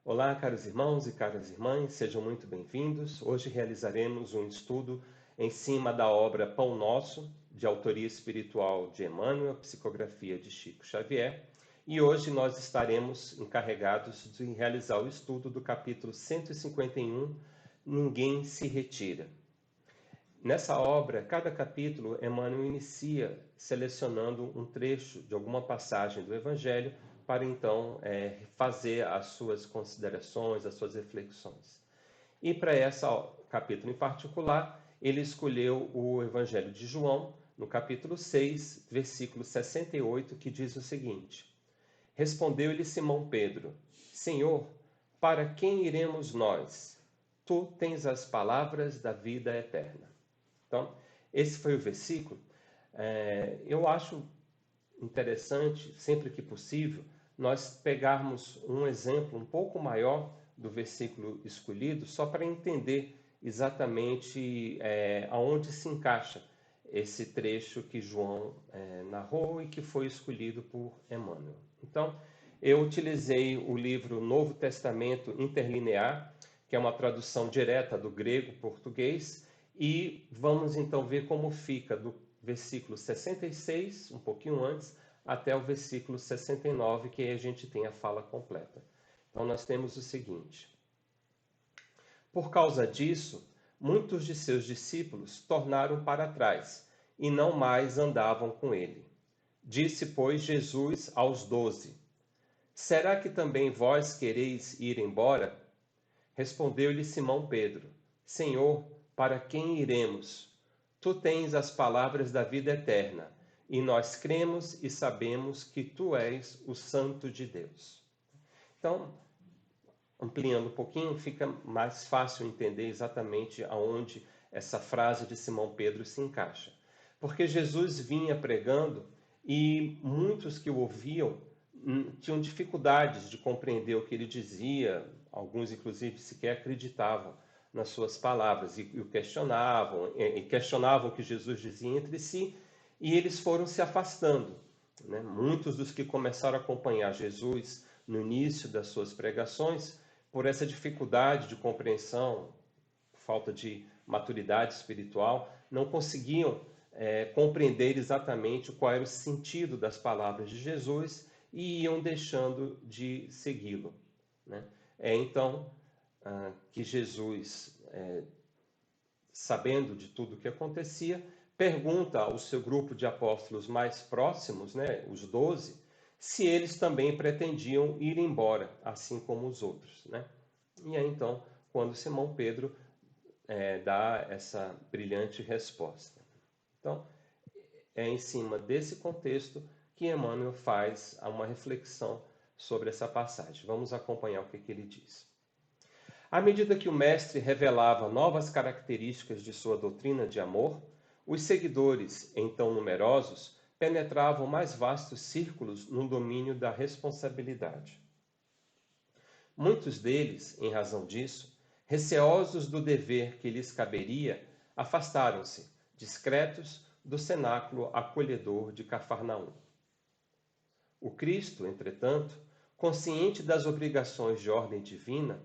Olá, caros irmãos e caras irmãs, sejam muito bem-vindos. Hoje realizaremos um estudo em cima da obra Pão Nosso, de autoria espiritual de Emmanuel, psicografia de Chico Xavier. E hoje nós estaremos encarregados de realizar o estudo do capítulo 151, Ninguém se retira. Nessa obra, cada capítulo, Emmanuel inicia selecionando um trecho de alguma passagem do Evangelho para então fazer as suas considerações, as suas reflexões. E para esse capítulo em particular, ele escolheu o Evangelho de João, no capítulo 6, versículo 68, que diz o seguinte: Respondeu-lhe Simão Pedro: Senhor, para quem iremos nós? Tu tens as palavras da vida eterna. Então, esse foi o versículo. Eu acho interessante, sempre que possível, nós pegarmos um exemplo um pouco maior do versículo escolhido, só para entender exatamente aonde se encaixa esse trecho que João narrou e que foi escolhido por Emmanuel. Então, eu utilizei o livro Novo Testamento Interlinear, que é uma tradução direta do grego-português, e vamos então ver como fica do versículo 66, um pouquinho antes, até o versículo 69, que aí a gente tem a fala completa. Então nós temos o seguinte: Por causa disso, muitos de seus discípulos tornaram para trás e não mais andavam com ele. Disse, pois, Jesus aos 12: Será que também vós quereis ir embora? Respondeu-lhe Simão Pedro: Senhor, para quem iremos? Tu tens as palavras da vida eterna, e nós cremos e sabemos que tu és o Santo de Deus. Então, ampliando um pouquinho, fica mais fácil entender exatamente aonde essa frase de Simão Pedro se encaixa. Porque Jesus vinha pregando e muitos que o ouviam tinham dificuldades de compreender o que ele dizia, alguns inclusive sequer acreditavam nas suas palavras e o questionavam, e questionavam o que Jesus dizia entre si, e eles foram se afastando, né? Muitos dos que começaram a acompanhar Jesus no início das suas pregações, por essa dificuldade de compreensão, falta de maturidade espiritual, não conseguiam compreender exatamente qual era o sentido das palavras de Jesus e iam deixando de segui-lo, né? Então que Jesus, sabendo de tudo o que acontecia, pergunta ao seu grupo de apóstolos mais próximos, né, os 12, se eles também pretendiam ir embora, assim como os outros, né? E aí então, quando Simão Pedro dá essa brilhante resposta. Então, é em cima desse contexto que Emmanuel faz uma reflexão sobre essa passagem. Vamos acompanhar o que ele diz. À medida que o mestre revelava novas características de sua doutrina de amor, os seguidores, então numerosos, penetravam mais vastos círculos no domínio da responsabilidade. Muitos deles, em razão disso, receosos do dever que lhes caberia, afastaram-se, discretos, do cenáculo acolhedor de Cafarnaum. O Cristo, entretanto, consciente das obrigações de ordem divina,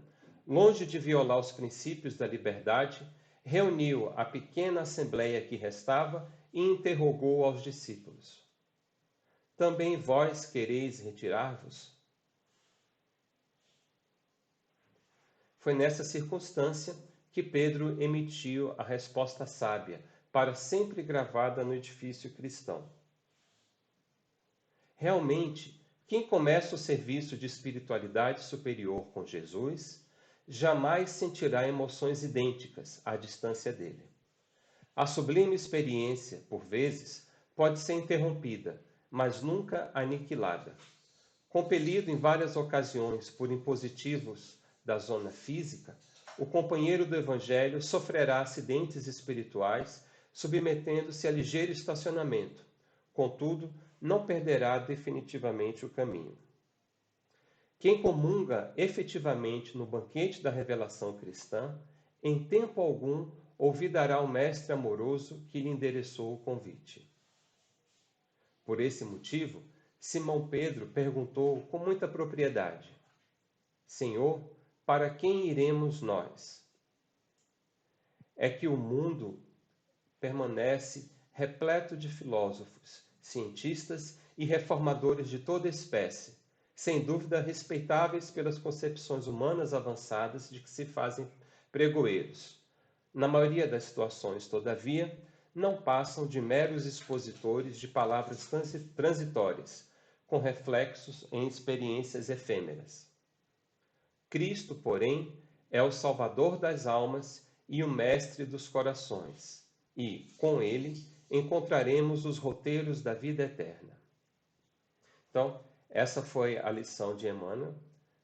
longe de violar os princípios da liberdade, reuniu a pequena assembleia que restava e interrogou aos discípulos: Também vós quereis retirar-vos? Foi nessa circunstância que Pedro emitiu a resposta sábia, para sempre gravada no edifício cristão. Realmente, quem começa o serviço de espiritualidade superior com Jesus, jamais sentirá emoções idênticas à distância dele. A sublime experiência, por vezes, pode ser interrompida, mas nunca aniquilada. Compelido em várias ocasiões por impositivos da zona física, o companheiro do Evangelho sofrerá acidentes espirituais, submetendo-se a ligeiro estacionamento. Contudo, não perderá definitivamente o caminho. Quem comunga efetivamente no banquete da revelação cristã, em tempo algum olvidará o mestre amoroso que lhe endereçou o convite. Por esse motivo, Simão Pedro perguntou com muita propriedade: Senhor, para quem iremos nós? É que o mundo permanece repleto de filósofos, cientistas e reformadores de toda espécie, sem dúvida respeitáveis pelas concepções humanas avançadas de que se fazem pregoeiros. Na maioria das situações, todavia, não passam de meros expositores de palavras transitórias, com reflexos em experiências efêmeras. Cristo, porém, é o Salvador das almas e o Mestre dos corações, e, com ele, encontraremos os roteiros da vida eterna. Então, essa foi a lição de Emmanuel,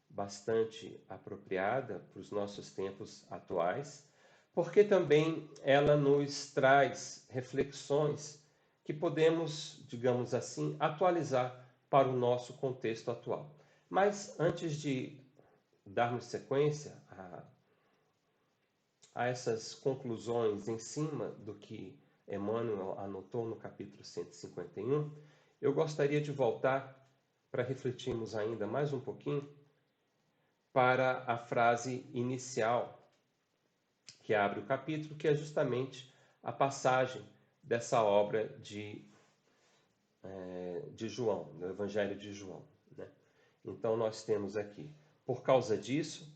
bastante apropriada para os nossos tempos atuais, porque também ela nos traz reflexões que podemos, digamos assim, atualizar para o nosso contexto atual. Mas antes de darmos sequência a essas conclusões em cima do que Emmanuel anotou no capítulo 151, eu gostaria de voltar para refletirmos ainda mais um pouquinho para a frase inicial que abre o capítulo, que é justamente a passagem dessa obra de João, do Evangelho de João, né? Então nós temos aqui, por causa disso,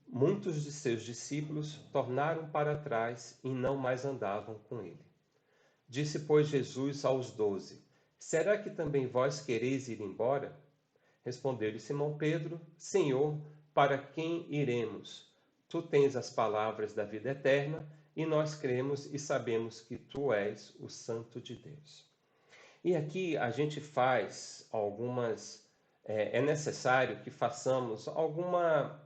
muitos de seus discípulos tornaram para trás e não mais andavam com ele. Disse, pois, Jesus aos 12, será que também vós quereis ir embora? Respondeu-lhe Simão Pedro, Senhor, para quem iremos? Tu tens as palavras da vida eterna, e nós cremos e sabemos que tu és o Santo de Deus. E aqui a gente faz algumas... É necessário que façamos alguma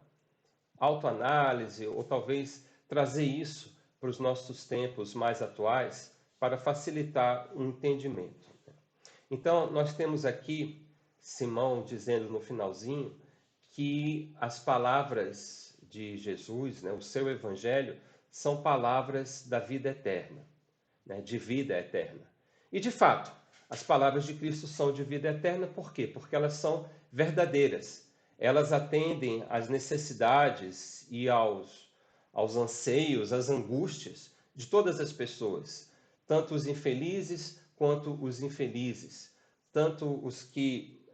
autoanálise, ou talvez trazer isso para os nossos tempos mais atuais, para facilitar o entendimento. Então, nós temos aqui Simão dizendo no finalzinho que as palavras de Jesus, né, o seu evangelho, são palavras da vida eterna, né, de vida eterna. E, de fato, as palavras de Cristo são de vida eterna, por quê? Porque elas são verdadeiras. Elas atendem às necessidades e aos anseios, às angústias de todas as pessoas, tanto os infelizes quanto os infelizes, tanto os que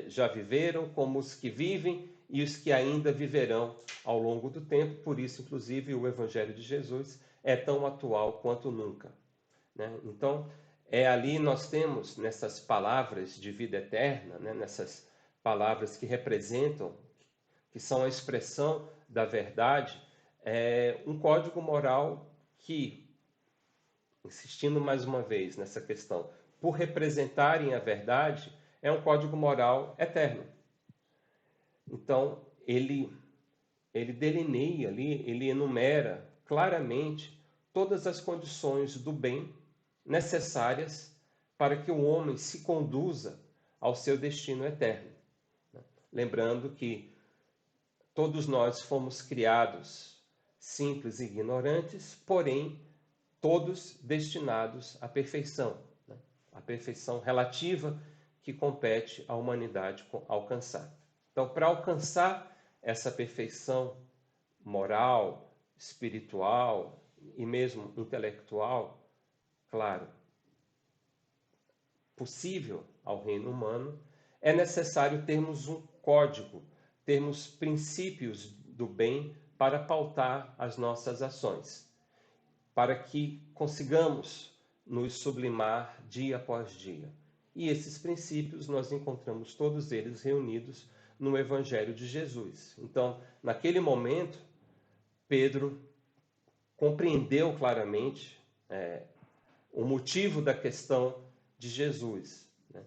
já viveram, como os que vivem e os que ainda viverão ao longo do tempo. Por isso, inclusive, o Evangelho de Jesus é tão atual quanto nunca, né? Então, ali nós temos, nessas palavras de vida eterna, né, nessas palavras que representam, que são a expressão da verdade, um código moral que, insistindo mais uma vez nessa questão, por representarem a verdade, é um código moral eterno. Então, ele delineia ali, ele enumera claramente todas as condições do bem necessárias para que o homem se conduza ao seu destino eterno. Lembrando que todos nós fomos criados simples e ignorantes, porém todos destinados à perfeição, né? A perfeição relativa que compete à humanidade alcançar. Então, para alcançar essa perfeição moral, espiritual e mesmo intelectual, claro, possível ao reino humano, é necessário termos um código, termos princípios do bem para pautar as nossas ações, para que consigamos nos sublimar dia após dia. E esses princípios nós encontramos todos eles reunidos no Evangelho de Jesus. Então, naquele momento, Pedro compreendeu claramente o motivo da questão de Jesus, né?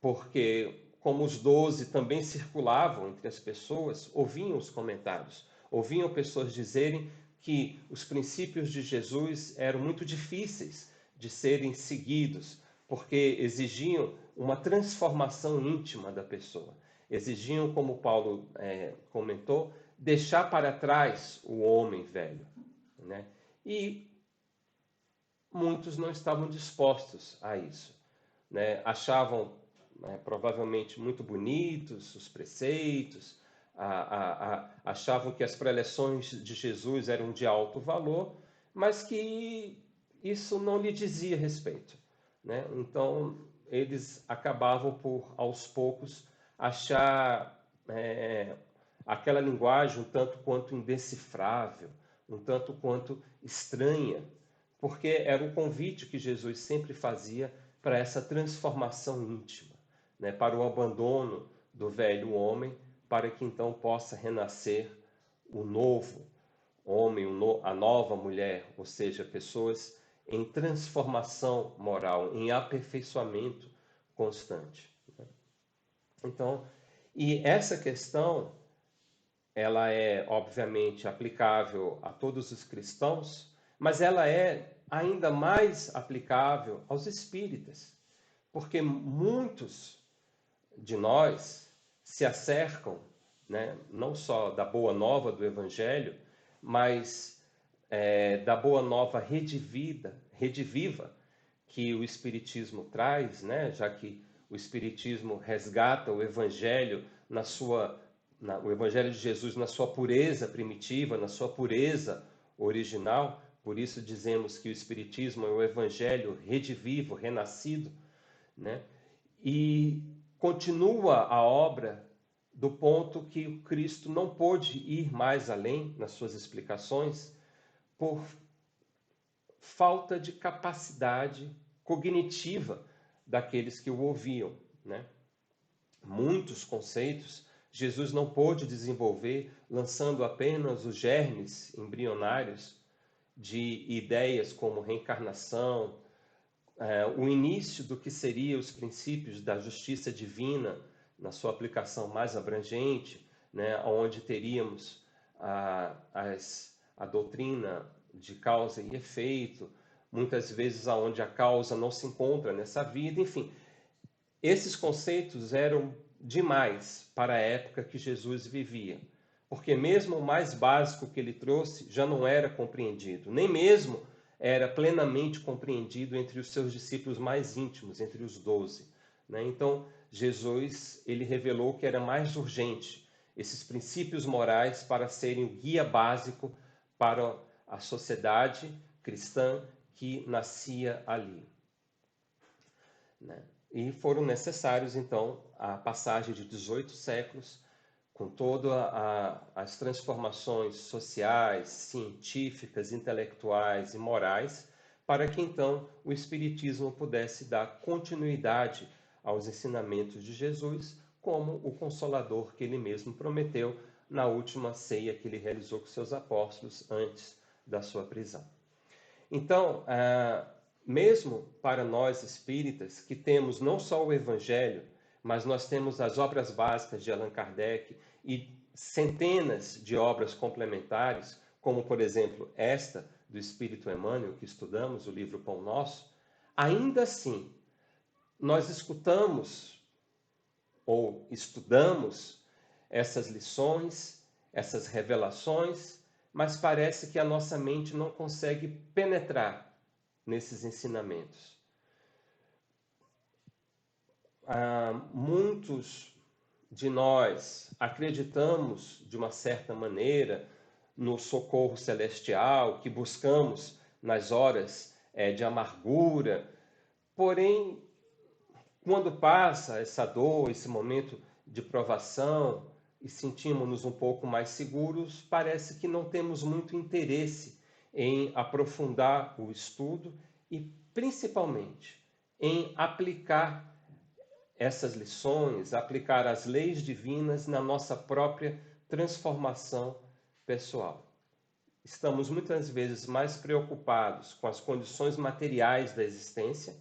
Porque, como os 12 também circulavam entre as pessoas, ouviam os comentários, ouviam pessoas dizerem que os princípios de Jesus eram muito difíceis de serem seguidos, porque exigiam uma transformação íntima da pessoa. Exigiam, como Paulo comentou, deixar para trás o homem velho, né? E muitos não estavam dispostos a isso, né? Achavam provavelmente muito bonitos os preceitos, achavam que as preleções de Jesus eram de alto valor, mas que isso não lhe dizia respeito, né? Então, eles acabavam por, aos poucos, achar aquela linguagem um tanto quanto indecifrável, um tanto quanto estranha, porque era o convite que Jesus sempre fazia para essa transformação íntima, né? Para o abandono do velho homem, para que então possa renascer o novo homem, a nova mulher, ou seja, pessoas em transformação moral, em aperfeiçoamento constante. Então, e essa questão, ela é obviamente aplicável a todos os cristãos, mas ela é ainda mais aplicável aos espíritas, porque muitos de nós se acercam, né, não só da boa nova do Evangelho, mas da boa nova rediviva que o Espiritismo traz, né, já que o Espiritismo resgata o Evangelho o Evangelho de Jesus na sua pureza primitiva, na sua pureza original. Por isso dizemos que o Espiritismo é o Evangelho redivivo, renascido, né? E continua a obra do ponto que o Cristo não pôde ir mais além nas suas explicações por falta de capacidade cognitiva daqueles que o ouviam, né? Muitos conceitos Jesus não pôde desenvolver, lançando apenas os germes embrionários de ideias como reencarnação, o início do que seriam os princípios da justiça divina na sua aplicação mais abrangente, né, onde teríamos a doutrina de causa e efeito, muitas vezes aonde a causa não se encontra nessa vida, enfim. Esses conceitos eram demais para a época que Jesus vivia, porque mesmo o mais básico que ele trouxe já não era compreendido, nem mesmo era plenamente compreendido entre os seus discípulos mais íntimos, entre os 12. Né? Então, Jesus ele revelou que era mais urgente esses princípios morais para serem o guia básico para a sociedade cristã que nascia ali. Né? E foram necessários, então, a passagem de 18 séculos, com todas as transformações sociais, científicas, intelectuais e morais, para que, então, o Espiritismo pudesse dar continuidade aos ensinamentos de Jesus, como o Consolador que ele mesmo prometeu na última ceia que ele realizou com seus apóstolos antes da sua prisão. Então, mesmo para nós espíritas, que temos não só o Evangelho, mas nós temos as obras básicas de Allan Kardec e centenas de obras complementares, como, por exemplo, esta do Espírito Emmanuel, que estudamos, o livro Pão Nosso, ainda assim, nós escutamos ou estudamos essas lições, essas revelações, mas parece que a nossa mente não consegue penetrar nesses ensinamentos. Muitos de nós acreditamos, de uma certa maneira, no socorro celestial que buscamos nas horas de amargura, porém, quando passa essa dor, esse momento de provação e sentimos-nos um pouco mais seguros, parece que não temos muito interesse em aprofundar o estudo e, principalmente, em aplicar essas lições, aplicar as leis divinas na nossa própria transformação pessoal. Estamos muitas vezes mais preocupados com as condições materiais da existência,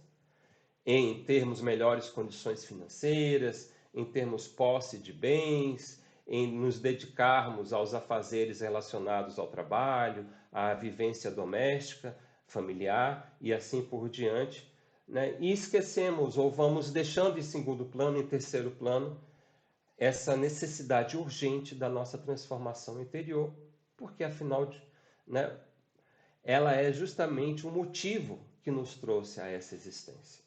em termos melhores condições financeiras, em termos posse de bens, em nos dedicarmos aos afazeres relacionados ao trabalho, à vivência doméstica, familiar e assim por diante, né? E esquecemos ou vamos deixando em segundo plano, em terceiro plano, essa necessidade urgente da nossa transformação interior, porque afinal, né, ela é justamente o motivo que nos trouxe a essa existência.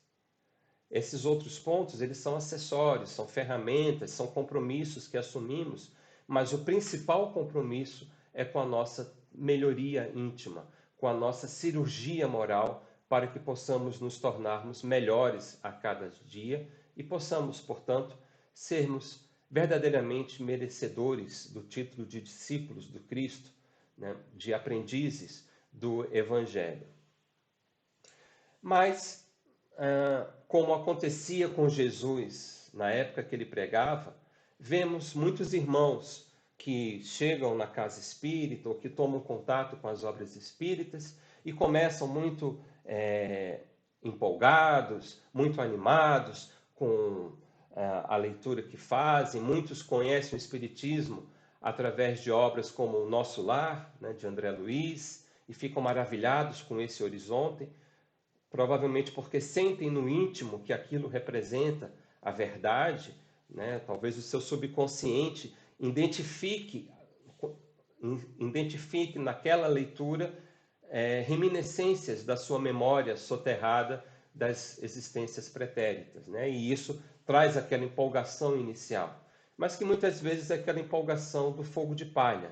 Esses outros pontos, eles são acessórios, são ferramentas, são compromissos que assumimos, mas o principal compromisso é com a nossa melhoria íntima, com a nossa cirurgia moral, para que possamos nos tornarmos melhores a cada dia e possamos, portanto, sermos verdadeiramente merecedores do título de discípulos do Cristo, né, de aprendizes do Evangelho. Mas, como acontecia com Jesus na época que ele pregava, vemos muitos irmãos que chegam na casa espírita ou que tomam contato com as obras espíritas e começam muito empolgados, muito animados com a leitura que fazem. Muitos conhecem o Espiritismo através de obras como O Nosso Lar, né, de André Luiz, e ficam maravilhados com esse horizonte, provavelmente porque sentem no íntimo que aquilo representa a verdade, né? Talvez o seu subconsciente identifique naquela leitura reminiscências da sua memória soterrada das existências pretéritas, né? E isso traz aquela empolgação inicial, mas que muitas vezes é aquela empolgação do fogo de palha.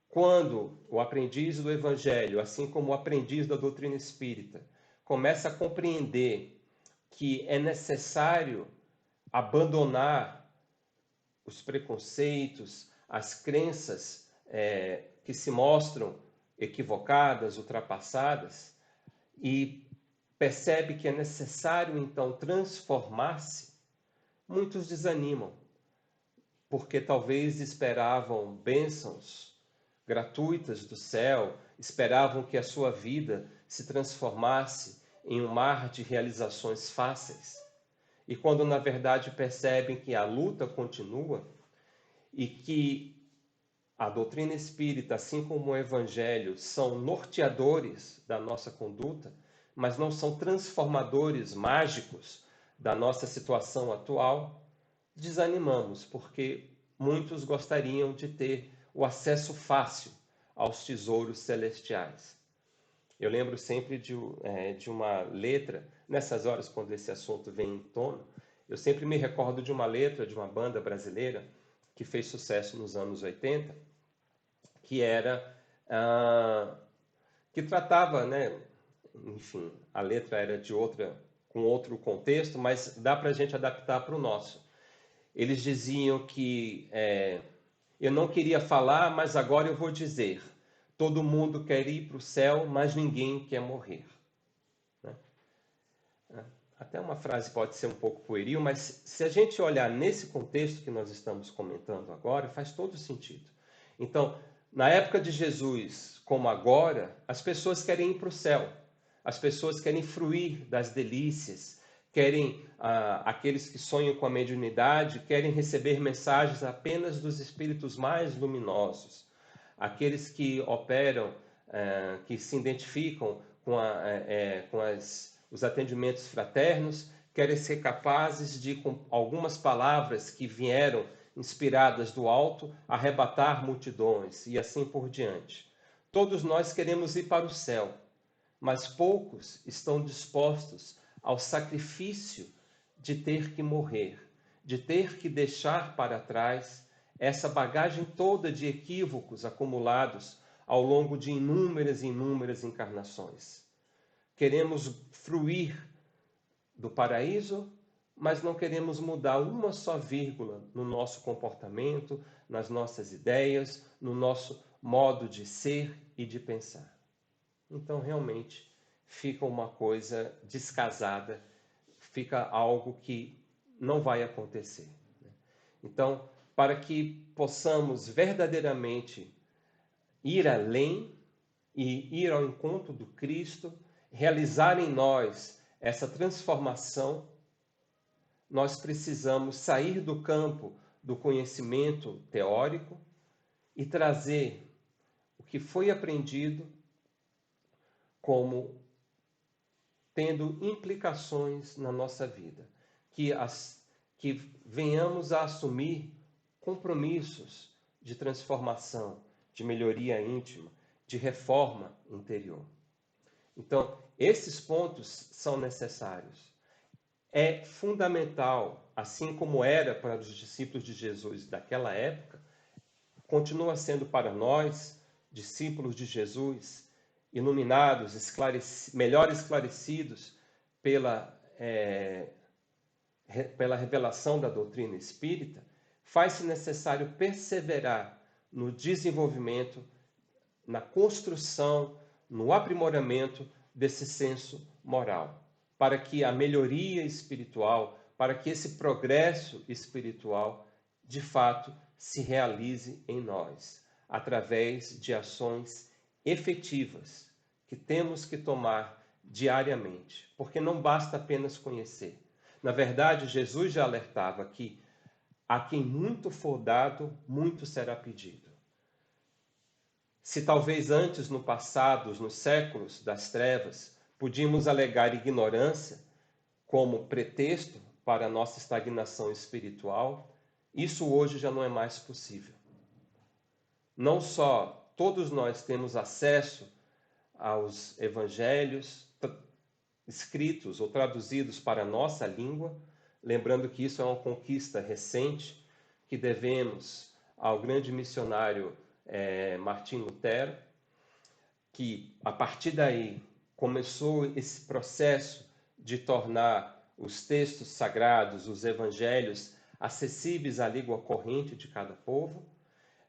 Quando o aprendiz do Evangelho, assim como o aprendiz da doutrina espírita, começa a compreender que é necessário abandonar os preconceitos, as crenças que se mostram equivocadas, ultrapassadas, e percebe que é necessário, então, transformar-se, muitos desanimam, porque talvez esperavam bênçãos gratuitas do céu, esperavam que a sua vida se transformasse em um mar de realizações fáceis. E quando, na verdade, percebem que a luta continua e que a doutrina espírita, assim como o Evangelho, são norteadores da nossa conduta, mas não são transformadores mágicos da nossa situação atual, desanimamos, porque muitos gostariam de ter o acesso fácil aos tesouros celestiais. Eu lembro sempre de uma letra, nessas horas quando esse assunto vem em tona, eu sempre me recordo de uma letra de uma banda brasileira que fez sucesso nos anos 80, que era que tratava, né, enfim, a letra era com outro contexto, mas dá para a gente adaptar para o nosso. Eles diziam que eu não queria falar, mas agora eu vou dizer. Todo mundo quer ir para o céu, mas ninguém quer morrer. Né? Até uma frase pode ser um pouco pueril, mas se a gente olhar nesse contexto que nós estamos comentando agora, faz todo sentido. Então, na época de Jesus, como agora, as pessoas querem ir para o céu. As pessoas querem fruir das delícias, querem, aqueles que sonham com a mediunidade, querem receber mensagens apenas dos espíritos mais luminosos. Aqueles que operam, que se identificam com os atendimentos fraternos, querem ser capazes de, com algumas palavras que vieram inspiradas do alto, arrebatar multidões e assim por diante. Todos nós queremos ir para o céu, mas poucos estão dispostos ao sacrifício de ter que morrer, de ter que deixar para trás essa bagagem toda de equívocos acumulados ao longo de inúmeras e inúmeras encarnações. Queremos fruir do paraíso, mas não queremos mudar uma só vírgula no nosso comportamento, nas nossas ideias, no nosso modo de ser e de pensar. Então, realmente, fica uma coisa descasada, fica algo que não vai acontecer. Então, para que possamos verdadeiramente ir além e ir ao encontro do Cristo, realizar em nós essa transformação, nós precisamos sair do campo do conhecimento teórico e trazer o que foi aprendido como tendo implicações na nossa vida, que venhamos a assumir compromissos de transformação, de melhoria íntima, de reforma interior. Então, esses pontos são necessários. É fundamental, assim como era para os discípulos de Jesus daquela época, continua sendo para nós, discípulos de Jesus, iluminados, melhor esclarecidos pela revelação da doutrina espírita, faz-se necessário perseverar no desenvolvimento, na construção, no aprimoramento desse senso moral, para que a melhoria espiritual, para que esse progresso espiritual, de fato, se realize em nós, através de ações efetivas que temos que tomar diariamente, porque não basta apenas conhecer. Na verdade, Jesus já alertava que a quem muito for dado, muito será pedido. Se talvez antes, no passado, nos séculos das trevas, podíamos alegar ignorância como pretexto para a nossa estagnação espiritual, isso hoje já não é mais possível. Não só todos nós temos acesso aos evangelhos escritos ou traduzidos para a nossa língua, lembrando que isso é uma conquista recente que devemos ao grande missionário Martim Lutero, que a partir daí começou esse processo de tornar os textos sagrados, os evangelhos, acessíveis à língua corrente de cada povo,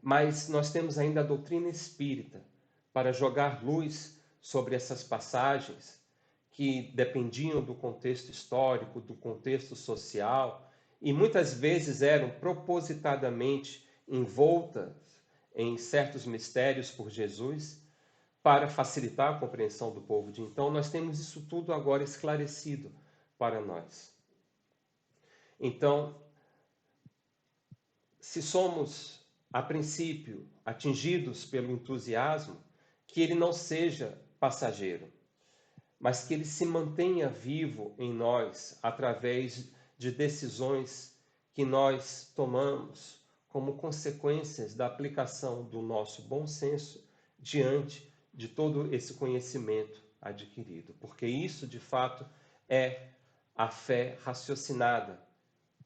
mas nós temos ainda a doutrina espírita para jogar luz sobre essas passagens que dependiam do contexto histórico, do contexto social, e muitas vezes eram propositadamente envoltas em certos mistérios por Jesus, para facilitar a compreensão do povo de então. Nós temos isso tudo agora esclarecido para nós. Então, se somos, a princípio, atingidos pelo entusiasmo, que ele não seja passageiro, mas que ele se mantenha vivo em nós através de decisões que nós tomamos como consequências da aplicação do nosso bom senso diante de todo esse conhecimento adquirido. Porque isso, de fato, é a fé raciocinada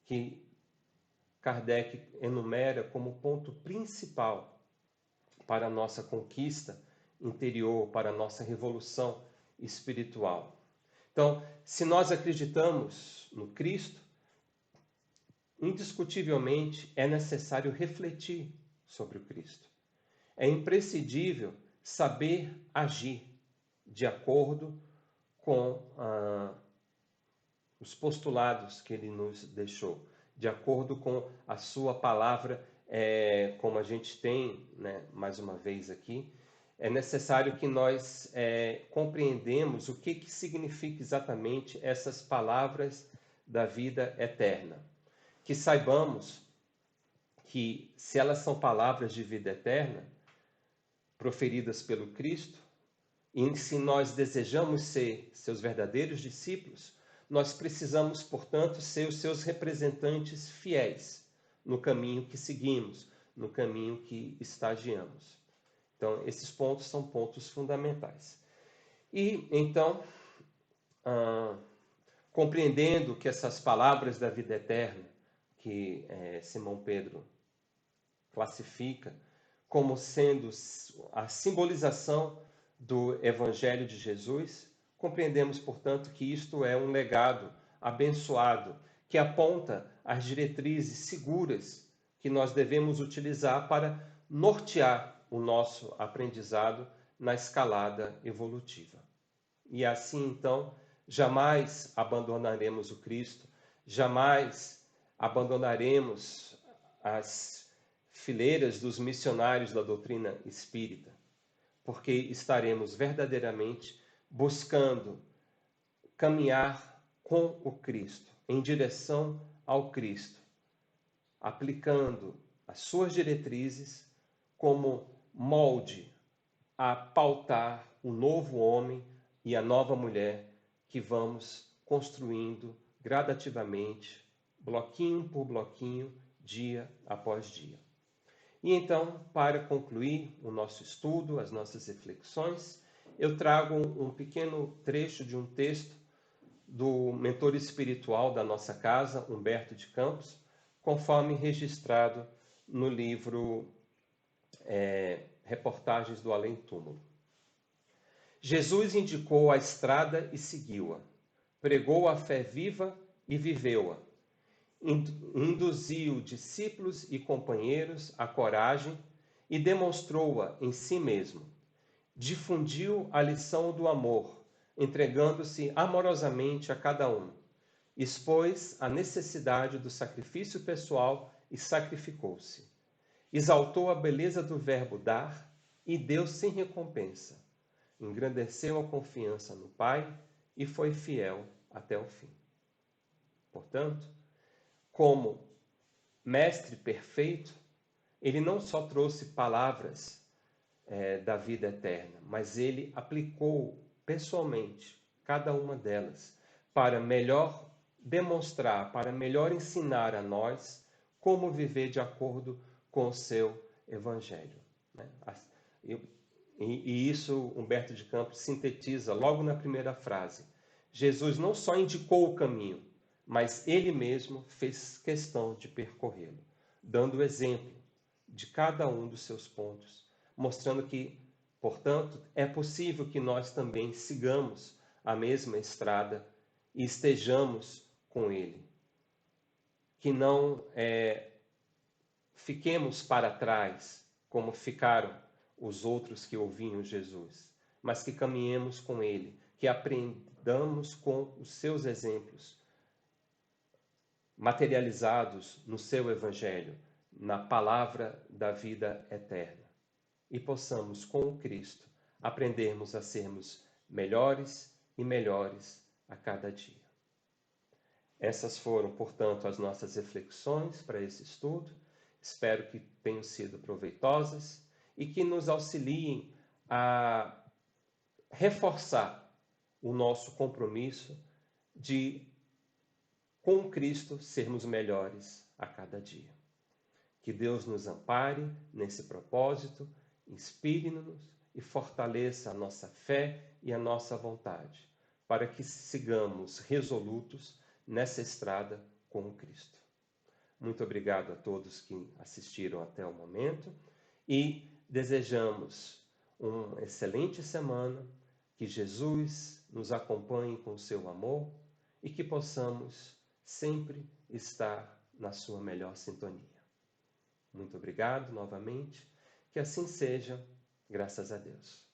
que Kardec enumera como ponto principal para a nossa conquista interior, para a nossa revolução espiritual. Então, se nós acreditamos no Cristo, indiscutivelmente é necessário refletir sobre o Cristo. É imprescindível saber agir de acordo com os postulados que ele nos deixou, de acordo com a sua palavra, como a gente tem, né, mais uma vez aqui, é necessário que nós compreendamos o que significa exatamente essas palavras da vida eterna. Que saibamos que, se elas são palavras de vida eterna, proferidas pelo Cristo, e se nós desejamos ser seus verdadeiros discípulos, nós precisamos, portanto, ser os seus representantes fiéis no caminho que seguimos, no caminho que estagiamos. Então, esses pontos são pontos fundamentais. E, então, compreendendo que essas palavras da vida eterna, que Simão Pedro classifica como sendo a simbolização do Evangelho de Jesus, compreendemos, portanto, que isto é um legado abençoado, que aponta as diretrizes seguras que nós devemos utilizar para nortear o nosso aprendizado na escalada evolutiva. E assim, então, jamais abandonaremos o Cristo, jamais abandonaremos as fileiras dos missionários da doutrina espírita, porque estaremos verdadeiramente buscando caminhar com o Cristo, em direção ao Cristo, aplicando as suas diretrizes como molde a pautar o novo homem e a nova mulher que vamos construindo gradativamente, bloquinho por bloquinho, dia após dia. E então, para concluir o nosso estudo, as nossas reflexões, eu trago um pequeno trecho de um texto do mentor espiritual da nossa casa, Humberto de Campos, conforme registrado no livro reportagens do além-túmulo. Jesus indicou a estrada e seguiu-a. Pregou a fé viva e viveu-a. Induziu discípulos e companheiros à coragem e demonstrou-a em si mesmo. Difundiu a lição do amor, entregando-se amorosamente a cada um. Expôs a necessidade do sacrifício pessoal e sacrificou-se. Exaltou a beleza do verbo dar e deu sem recompensa. Engrandeceu a confiança no Pai e foi fiel até o fim. Portanto, como mestre perfeito, ele não só trouxe palavras da vida eterna, mas ele aplicou pessoalmente cada uma delas para melhor demonstrar, para melhor ensinar a nós como viver de acordo com o seu evangelho. E isso Humberto de Campos sintetiza logo na primeira frase. Jesus não só indicou o caminho, mas ele mesmo fez questão de percorrê-lo, dando exemplo de cada um dos seus pontos, mostrando que, portanto, é possível que nós também sigamos a mesma estrada e estejamos com ele. Que não fiquemos para trás, como ficaram os outros que ouviam Jesus, mas que caminhemos com ele, que aprendamos com os seus exemplos, materializados no seu evangelho, na palavra da vida eterna. E possamos, com o Cristo, aprendermos a sermos melhores e melhores a cada dia. Essas foram, portanto, as nossas reflexões para esse estudo. Espero que tenham sido proveitosas e que nos auxiliem a reforçar o nosso compromisso de, com Cristo, sermos melhores a cada dia. Que Deus nos ampare nesse propósito, inspire-nos e fortaleça a nossa fé e a nossa vontade, para que sigamos resolutos nessa estrada com o Cristo. Muito obrigado a todos que assistiram até o momento e desejamos uma excelente semana, que Jesus nos acompanhe com o seu amor e que possamos sempre estar na sua melhor sintonia. Muito obrigado novamente, que assim seja, graças a Deus.